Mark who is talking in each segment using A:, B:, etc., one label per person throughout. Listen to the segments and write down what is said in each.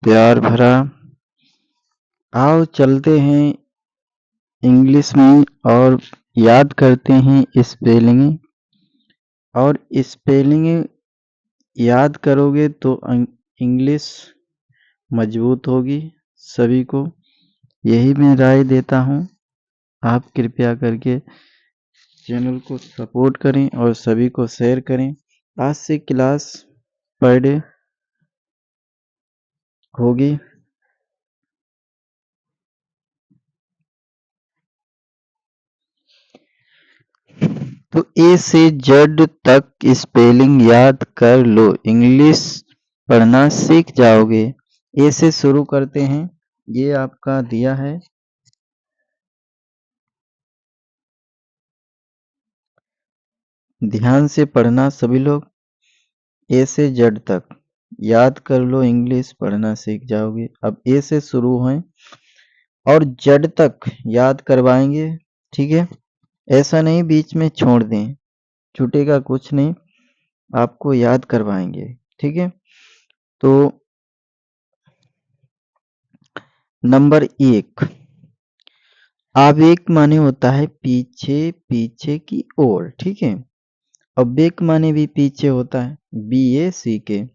A: प्यार भरा। आओ चलते हैं इंग्लिश में और याद करते हैं स्पेलिंग। और स्पेलिंग याद करोगे तो इंग्लिश मजबूत होगी। सभी को यही मैं राय देता हूँ। आप कृपया करके चैनल को सपोर्ट करें और सभी को शेयर करें। आज से क्लास पर डे होगी। तो ए से जेड तक स्पेलिंग याद कर लो, इंग्लिश पढ़ना सीख जाओगे। ए से शुरू करते हैं। ये आपका दिया है। ध्यान से पढ़ना सभी लोग। ए से जेड तक याद कर लो, इंग्लिश पढ़ना सीख जाओगे। अब ए से शुरू हैं और जेड तक याद करवाएंगे। ठीक है, ऐसा नहीं बीच में छोड़ दें, छूटेगा कुछ नहीं, आपको याद करवाएंगे। ठीक है, तो नंबर 1 आवेग माने होता है पीछे, पीछे की ओर। ठीक है, अवेग माने भी पीछे होता है, BACK।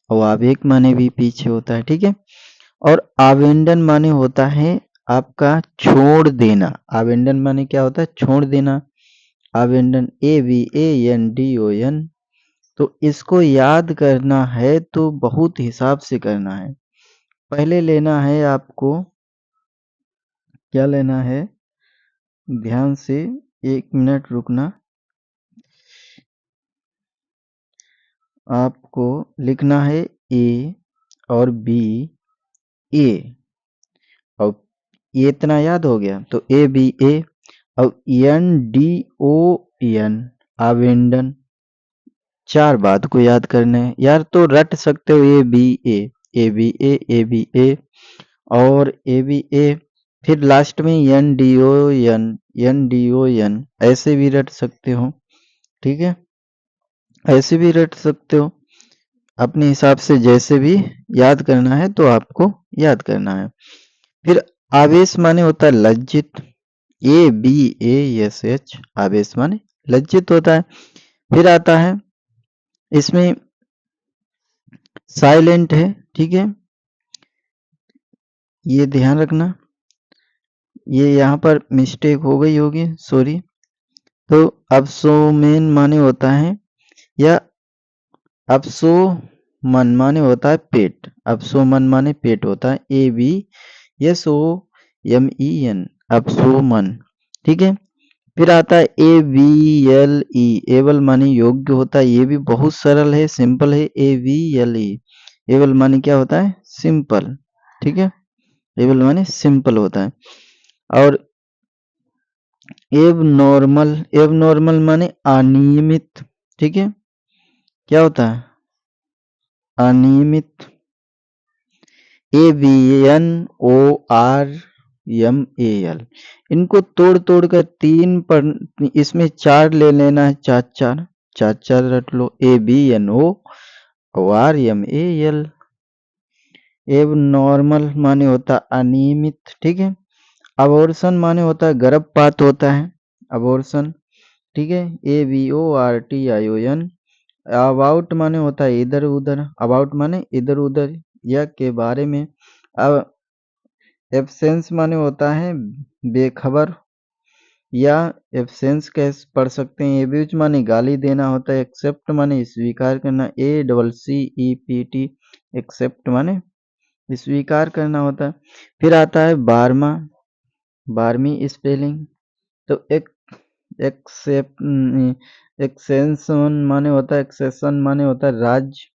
A: और आवेग माने भी पीछे होता है। ठीक है, और आवेंडन माने होता है आपका छोड़ देना। आवेंडन माने क्या होता है? छोड़ देना। आवेंडन AVANDON। तो इसको याद करना है तो बहुत हिसाब से करना है। पहले लेना है आपको, क्या लेना है? ध्यान से 1 मिनट रुकना। आपको लिखना है A और B, A। और ये इतना याद हो गया तो ABA। और NDON आवेंडन। 4 बात को याद करना है यार, तो रट सकते हो ABA, ABA, ABA और ABA। फिर लास्ट में NDON, NDON ऐसे भी रट सकते हो। ठीक है, ऐसे भी रट सकते हो अपने हिसाब से, जैसे भी याद करना है तो आपको याद करना है। फिर आवेश माने होता है लज्जित, ABASH आवेश माने लज्जित होता है। फिर आता है इसमें साइलेंट है। ठीक है, ये ध्यान रखना, ये यहाँ पर मिस्टेक हो गई होगी, सॉरी। तो अब्सोमेन माने होता है, या अब्सो मन माने होता है पेट। अब्सो मन माने पेट होता है, ABSOMEN अब्सो मन। ठीक है, फिर आता है AVLE, एवल माने योग्य होता है। ये भी बहुत सरल है, सिंपल है। AVLE एवल माने क्या होता है? सिंपल। ठीक है, एवल माने सिंपल होता है। और एब नॉर्मल, एब नॉर्मल माने अनियमित। ठीक है, क्या होता है? अनियमित। ABNORMAL। इनको तोड़ तोड़ कर 3 पर, इसमें 4 ले लेना है। चार चार, चार चार रट लो। ABNORMAL। एब नॉर्मल माने होता अनियमित। ठीक है, अबॉर्शन माने होता है गर्भपात होता है, अबॉर्शन। ठीक है, ABORTION। अबाउट माने होता है इधर उधर, अबाउट माने इधर उधर या के बारे में। अब एब्सेंस माने होता है बेखबर, या एब्सेंस कैसे पढ़ सकते हैं। एब्यूज माने गाली देना होता है। एक्सेप्ट माने स्वीकार करना, ACCEPT एक्सेप्ट माने स्वीकार करना होता है। फिर आता है 12वीं स्पेलिंग। तो एक एक्सेशन माने होता है, एक्सेशन माने होता है राज्य,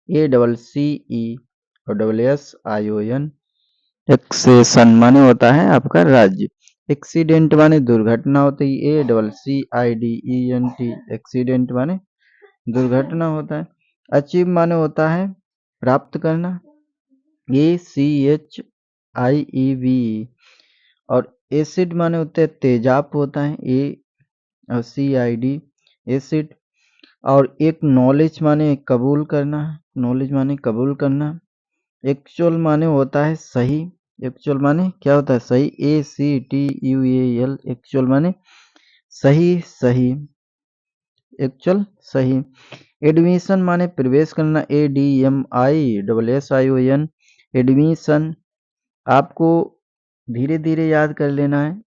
A: ACCE और SSION। एक्सेशन माने होता है आपका राज्य। एक्सीडेंट माने दुर्घटना होती है, ACCIDENT एक्सीडेंट माने दुर्घटना होता है। अचीव माने होता है प्राप्त करना, ACHIEV। और एसिड माने होते हैं तेजाब होता है, ACID एसिड। और एक नॉलेज माने कबूल करना, नॉलेज माने कबूल करना, एक्चुअल माने होता है सही। एक्चुअल माने क्या होता है? सही। ACTUAL एक्चुअल माने सही, सही, एक्चुअल सही। एडमिशन माने प्रवेश करना, ADMISSION एडमिशन। आपको धीरे धीरे याद कर लेना है।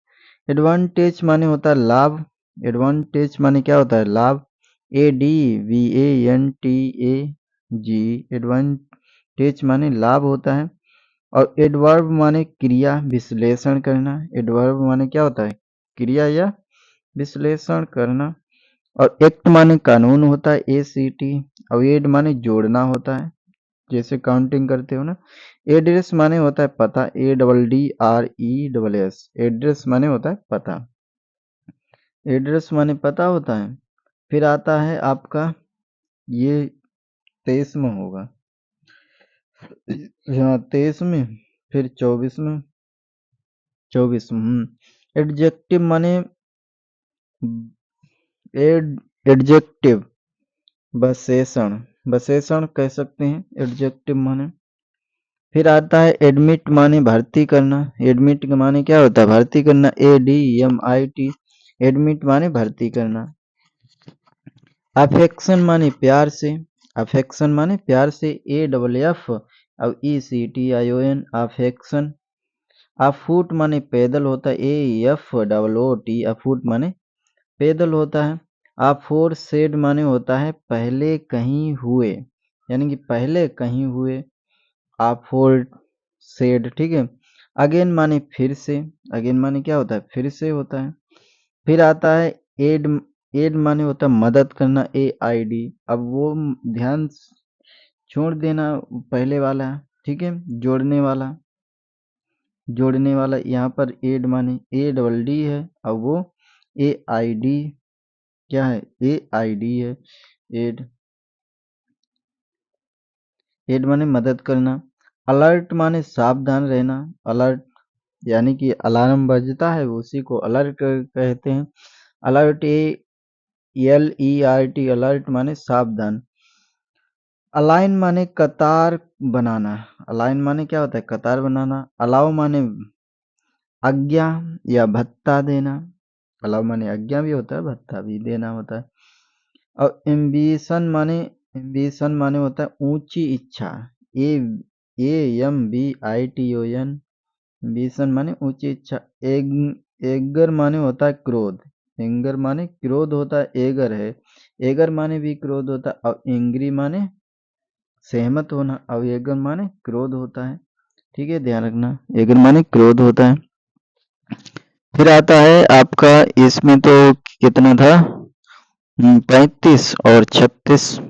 A: एडवांटेज माने होता है लाभ। एडवांटेज माने क्या होता है? लाभ। ADVANTAG एडवांटेज माने लाभ होता है। और एडवर्ब माने क्रिया, विश्लेषण करना। एडवर्ब माने क्या होता है? क्रिया या विश्लेषण करना। और एक्ट माने कानून होता है, ACT। और एड माने जोड़ना होता है, जैसे काउंटिंग करते हो ना। एड्रेस माने होता है पता, ADDRESS एड्रेस माने होता है पता। एड्रेस माने पता होता है। फिर आता है आपका ये 23 में होगा, हाँ 23 में, फिर 24 में, 24 में। एडजेक्टिव माने एडजेक्टिव विशेषण, विशेषण कह सकते हैं एडजेक्टिव माने। फिर आता है एडमिट माने भर्ती करना। एडमिट का माने क्या होता है? भर्ती करना, ADMIT एडमिट माने भर्ती करना। अफेक्शन माने प्यार से। अफेक्शन माने प्यार से, AFF अब ECTION अफेक्शन। अफूट माने पैदल होता है, AFOOT अफूट माने पैदल होता है। अफोर सेड माने होता है पहले कहीं हुए, यानी कि पहले कहीं हुए। अफोर सेड, ठीक है। अगेन माने फिर से। अगेन माने क्या होता है? फिर से होता है। फिर आता है एड। एड माने होता है मदद करना, AID। अब वो ध्यान छोड़ देना पहले वाला, ठीक है, जोड़ने वाला। जोड़ने वाला यहाँ पर एड माने ADD है, अब वो AID क्या है? AID है। एड, एड माने मदद करना। अलर्ट माने सावधान रहना। अलर्ट यानी कि अलार्म बजता है उसी को अलर्ट कहते हैं। अलर्ट, ALERT अलर्ट माने सावधान। अलाइन माने कतार बनाना। अलाइन माने क्या होता है? कतार बनाना। अलाउ माने आज्ञा या भत्ता देना। अलाउ माने आज्ञा भी होता है, भत्ता भी देना होता है। और एम्बिशन माने होता है ऊंची इच्छा, AAMBITION एम्बिशन माने ऊंची इच्छा। एगर माने होता है क्रोध। एंगर माने क्रोध होता है, एगर है। एगर माने भी क्रोध होता है। और एंग्री माने सहमत होना। और एगर माने क्रोध होता है, ठीक है, ध्यान रखना, एगर माने क्रोध होता है। फिर आता है आपका, इसमें तो कितना था? 35 और 36।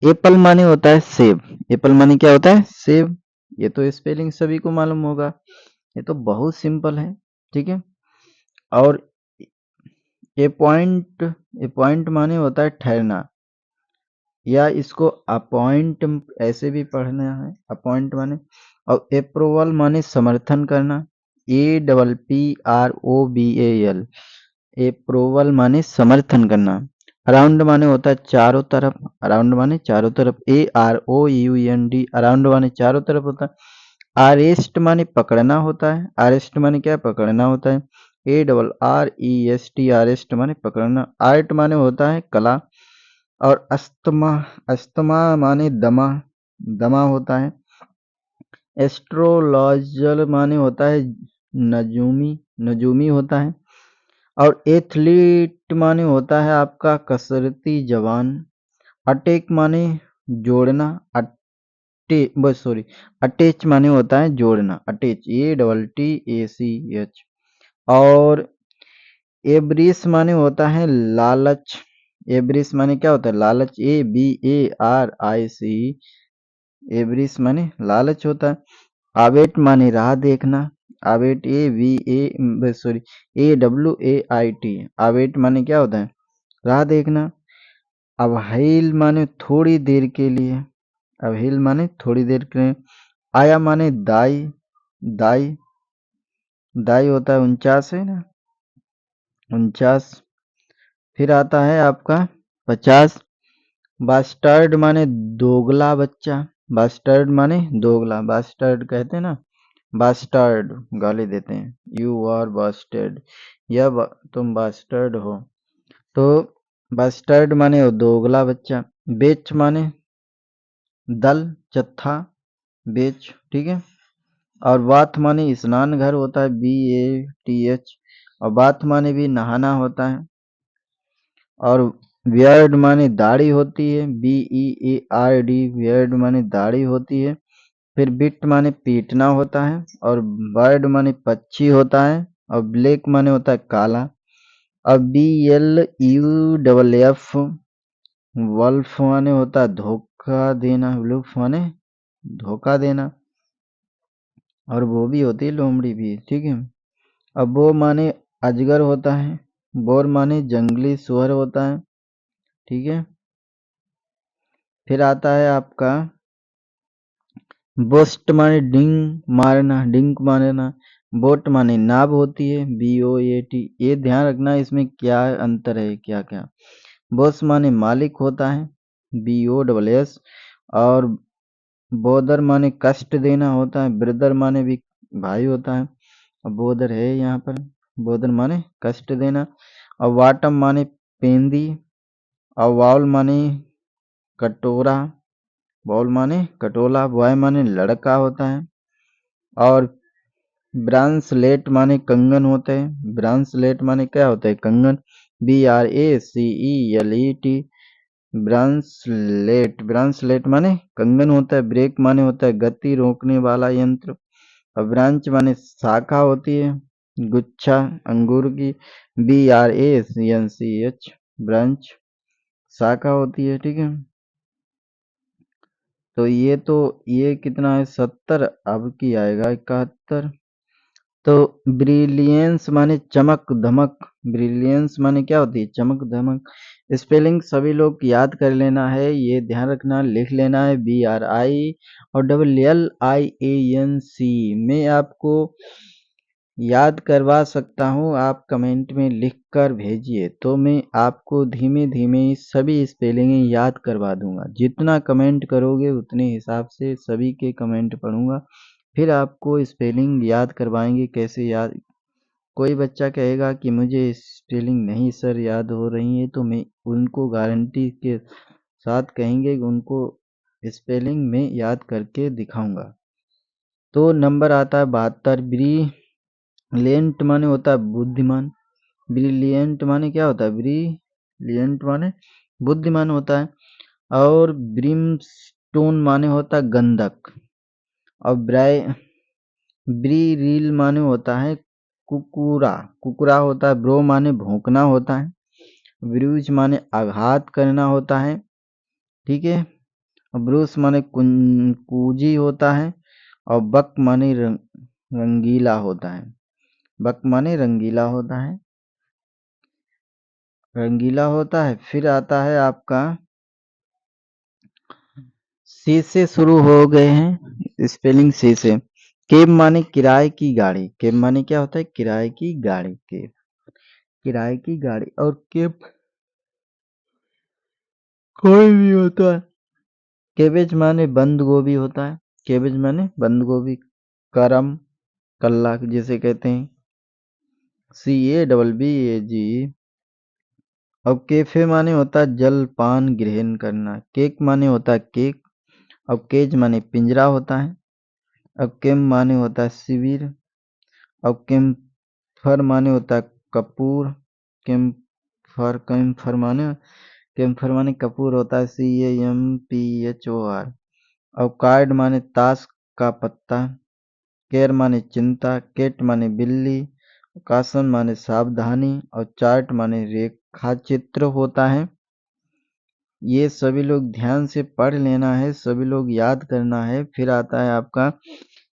A: एप्पल माने होता है सेब। एप्पल माने क्या होता है? सेब। ये तो स्पेलिंग सभी को मालूम होगा, ये तो बहुत सिंपल है, ठीक है। और अपॉइंट माने होता है ठहरना, या इसको अपॉइंट ऐसे भी पढ़ना है, अपॉइंट माने। और अप्रूवल माने समर्थन करना, APPROVAL अप्रूवल माने समर्थन करना। अराउंड माने होता है चारों तरफ। अराउंड माने चारों तरफ, AROUND अराउंड माने चारों तरफ होता है। अरेस्ट माने पकड़ना होता है। अरेस्ट माने क्या? पकड़ना होता है, ARREST अरेस्ट माने पकड़ना। आर्ट माने होता है कला। और अस्थमा, अस्थमा माने दमा, दमा होता है। एस्ट्रोलॉजर माने होता है नजूमी, नजूमी होता है। और एथलीट माने होता है आपका कसरती जवान। अटैक माने जोड़ना, बस सॉरी, अटैच माने होता है जोड़ना, अटैच, ATTACH। और एब्रिस माने होता है लालच। एब्रिस माने क्या होता है? लालच, ABARIC एब्रिस माने लालच होता है। अवेट माने राह देखना। अवेट, AWAIT अवेट माने क्या होता है? राह देखना। अब हाइल माने थोड़ी देर के लिए। अब हिल माने थोड़ी देर के लिए। आया माने दाई, दाई, दाई होता है 49 है ना, 49। फिर आता है आपका 50। बास्टर्ड माने दोगला बच्चा। बास्टर्ड माने दोगला, बास्टर्ड कहते हैं ना, बास्टर्ड गाली देते हैं, यू आर बास्टर्ड, तुम बास्टर्ड हो। तो बास्टर्ड माने वो दोगला बच्चा। बेच माने दल, जत्था, बेच, ठीक है। और बाथ माने स्नान घर होता है, BATH। और बाथ माने भी नहाना होता है। और बियर्ड माने दाढ़ी होती है, BEARD, बियर्ड माने दाढ़ी होती है। फिर बिट माने पीटना होता है। और बर्ड माने पक्षी होता है। और ब्लैक माने होता है काला। और BLUFF, वल्फ माने होता है धोखा देना, वुल्फ माने धोखा देना। और वो भी होती है लोमड़ी भी, ठीक है। अब वो माने अजगर होता है। बोर माने जंगली सुअर होता है, ठीक है। फिर आता है आपका बोस्ट माने डिंक मारना। बोट माने नाव होती है, BOAT। ये ध्यान रखना इसमें क्या अंतर है, क्या क्या। बॉस माने मालिक होता है, BOSS। और बोदर माने कष्ट देना होता है, ब्रदर माने भी भाई होता है। और बोदर है यहाँ पर, बोदर माने कष्ट देना। और वाटम माने पेंदी। और वाउल माने कटोरा, बॉल माने कटोला। बॉय माने लड़का होता है। और ब्रांसलेट माने कंगन होते हैं, ब्रांसलेट माने क्या होता है, कंगन, BRACELET। ब्रांसलेट, ब्रांसलेट माने कंगन होता है। ब्रेक माने होता है गति रोकने वाला यंत्र। और ब्रांच माने शाखा होती है, गुच्छा अंगूर की, BRANCH, ब्रांच शाखा होती है, ठीक है। तो ये कितना है, 70। अब की आएगा 71। तो ब्रिलियंस माने चमक धमक, ब्रिलियंस माने क्या होती है, चमक धमक। स्पेलिंग सभी लोग याद कर लेना है, ये ध्यान रखना, लिख लेना है, BRI और LLIANC। मैं आपको याद करवा सकता हूँ, आप कमेंट में लिख कर भेजिए तो मैं आपको धीमे धीमे सभी स्पेलिंग याद करवा दूंगा। जितना कमेंट करोगे उतने हिसाब से सभी के कमेंट पढ़ूंगा, फिर आपको स्पेलिंग याद करवाएंगे। कैसे याद, कोई बच्चा कहेगा कि मुझे स्पेलिंग नहीं सर याद हो रही है, तो मैं उनको गारंटी के साथ कहेंगे कि उनको स्पेलिंग में याद करके दिखाऊंगा। तो नंबर आता है 72। ब्रिलियंट माने होता है बुद्धिमान, ब्रिलियंट माने क्या होता है, ब्रिलियंट माने बुद्धिमान होता है। और ब्रिमस्टोन माने होता है गंधक। और ब्रीरील माने होता है कुकुरा, कुकुरा होता है। ब्रो माने भौंकना होता है। ब्रूज माने आघात करना होता है, ठीक है। ब्रूस माने कूजी होता है। और बक माने रंगीला होता है, बक माने रंगीला होता है, रंगीला होता है। फिर आता है आपका सी से शुरू हो गए हैं स्पेलिंग, सी से। केब माने किराए की गाड़ी, केब माने क्या होता है, किराए की गाड़ी, केब किराए की गाड़ी। और केब कोई भी होता है। केबेज माने बंद गोभी होता है, केबेज माने बंद गोभी। करम, कल्ला जिसे कहते हैं, CABBAG। अब कैफे माने होता है जलपान ग्रहण करना। केक माने होता है केक। अब केज माने पिंजरा होता है। अब केम माने होता है शिविर। अब कैम्फर माने होता है कपूर, कैम्फर माने कपूर होता है, CAMPHOR। अब कार्ड माने ताश का पत्ता। केयर माने चिंता। केट माने बिल्ली। कासन माने सावधानी। और चार्ट माने रेखा चित्र होता है। ये सभी लोग ध्यान से पढ़ लेना है, सभी लोग याद करना है। फिर आता है आपका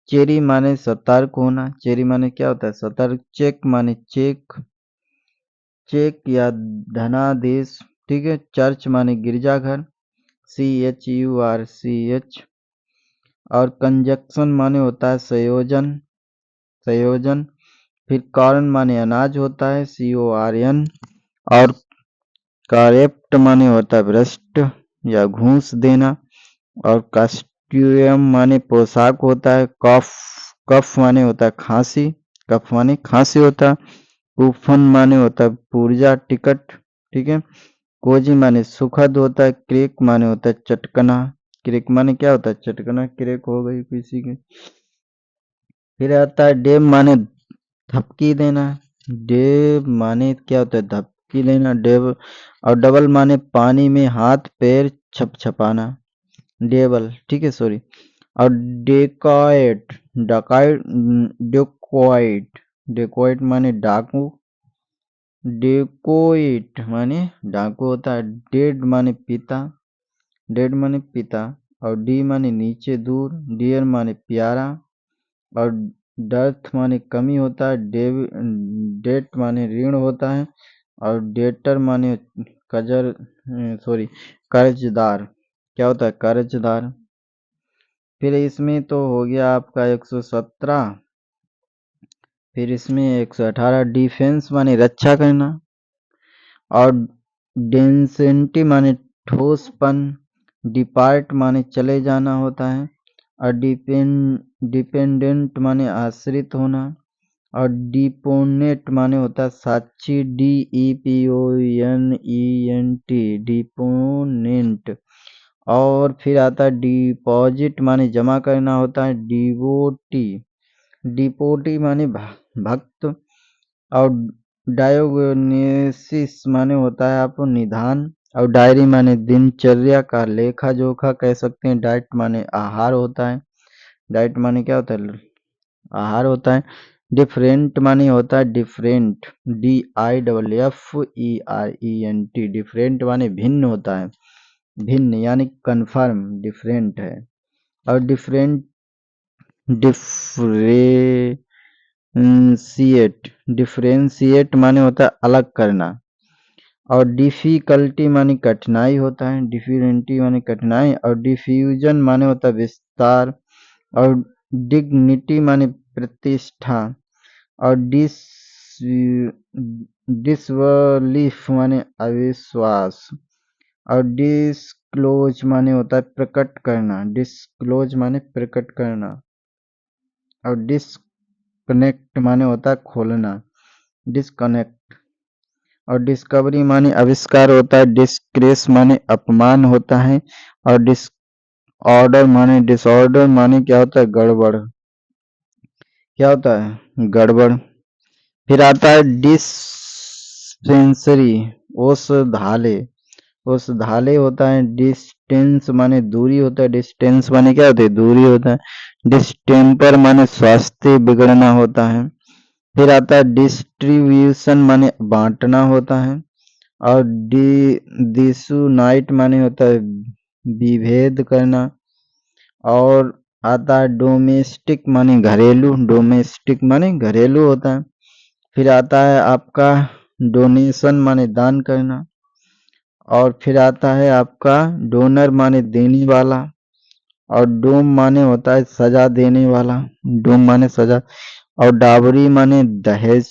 A: चेरी माने सतर्क होना, चेरी माने क्या होता है, सतर्क। चेक माने चेक, चेक या धनादेश, ठीक है। चर्च माने गिरजाघर, CHURCH। और कंजक्शन माने होता है संयोजन, संयोजन। फिर कॉर्न माने अनाज होता है, CORN। और करेप्ट माने होता है भ्रष्ट या घूस देना। और ट्यूयम माने पोशाक होता है। कफ कफ माने होता है खांसी, कफ माने खांसी होता है। कूफन माने होता है पुर्जा टिकट, ठीक है। कोजी माने सुखद होता है। क्रेक माने होता है चटकना, क्रेक माने क्या होता है चटकना, क्रेक हो गई किसी के। फिर आता है डेब माने धपकी देना, डेब माने क्या होता है धपकी लेना डेब। और डबल माने पानी में हाथ पैर छपछपाना, डेबल, ठीक है सॉरी। और डेकॉइट, डकाइट, डेकोइट, डेकोइट माने डाकू, डेकोइट माने डाकू होता है। डेड माने पिता, डेड माने पिता। और डी माने नीचे दूर, डियर माने प्यारा। और डर्थ माने कमी होता है। डेट माने ऋण होता है। और डेटर माने कजर सॉरी कर्जदार, क्या होता है कर्जदार। फिर इसमें तो हो गया आपका 117। फिर इसमें 118 डिफेंस माने रक्षा करना। और डेंसेंटी माने ठोसपन। डिपार्ट माने चले जाना होता है। और डिपेंडेंट माने आश्रित होना। और डिपोनेट माने होता है साक्षी, DEPONENT, डिपोनेंट। और फिर आता है डिपॉजिट माने जमा करना होता है। डिवोटी, डिपोटी माने भक्त। और डायोग्नोसिस माने होता है आपको निदान। और डायरी माने दिनचर्या का लेखा जोखा कह सकते हैं। डाइट माने आहार होता है, डाइट माने क्या होता है आहार होता है। डिफरेंट माने होता है डिफरेंट, DIFFERENT, डिफरेंट माने भिन्न होता है, भिन्न यानी कन्फर्म डिफरेंट है। और डिफरेंशिएट माने होता है अलग करना। और डिफिकल्टी माने कठिनाई होता है, डिफिरेंटी माने कठिनाई। और डिफ्यूजन माने होता है विस्तार। और डिग्निटी माने प्रतिष्ठा। और डिसबलीफ माने अविश्वास। और डिस्क्लोज माने होता है प्रकट करना, डिस्क्लोज माने प्रकट करना। और डिस्कनेक्ट माने होता है खोलना, डिस्कनेक्ट। और डिस्कवरी माने आविष्कार होता है। डिस्ग्रेस माने अपमान होता है। और डिसऑर्डर माने डिसऑर्डर माने क्या होता है गड़बड़, क्या होता है गड़बड़। फिर आता है डिस्पेंसरी, औषधालय, औषधालय होता है। डिस्टेंस माने दूरी होता है, डिस्टेंस माने क्या होता है दूरी होता है। डिस्टेम्पर माने स्वास्थ्य बिगड़ना होता है। फिर आता है डिस्ट्रीब्यूशन माने बांटना होता है। और डिसुनाइट माने होता है विभेद करना। और आता है डोमेस्टिक माने घरेलू, डोमेस्टिक माने घरेलू होता है। फिर आता है आपका डोनेशन माने दान करना। और फिर आता है आपका डोनर माने देने वाला। और डोम माने होता है सजा देने वाला, डोम माने सजा। और डावरी माने दहेज,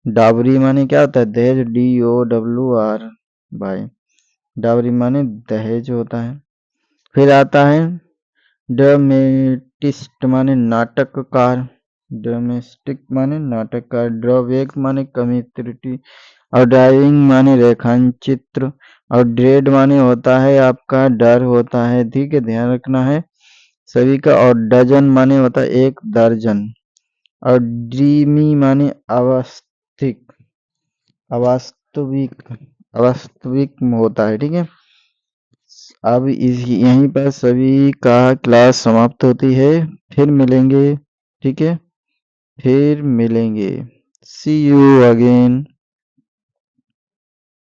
A: डावरी माने क्या होता है दहेज, DOWR भाई, डावरी माने दहेज होता है। फिर आता है ड्रामेटिस्ट माने नाटककार, डोमेस्टिक माने नाटककार। ड्रॉबैक माने कमी त्रुटि। और ड्राइविंग माने रेखांचित्र। और ड्रेड माने होता है आपका डर होता है, ठीक है ध्यान रखना है सभी का। और डजन माने होता है एक दर्जन। और ड्रीमी माने अवास्तविक, अवास्तविक, अवास्तविक होता है, ठीक है। अब यहीं पर सभी का क्लास समाप्त होती है। फिर मिलेंगे, ठीक है फिर मिलेंगे। सी यू अगेन।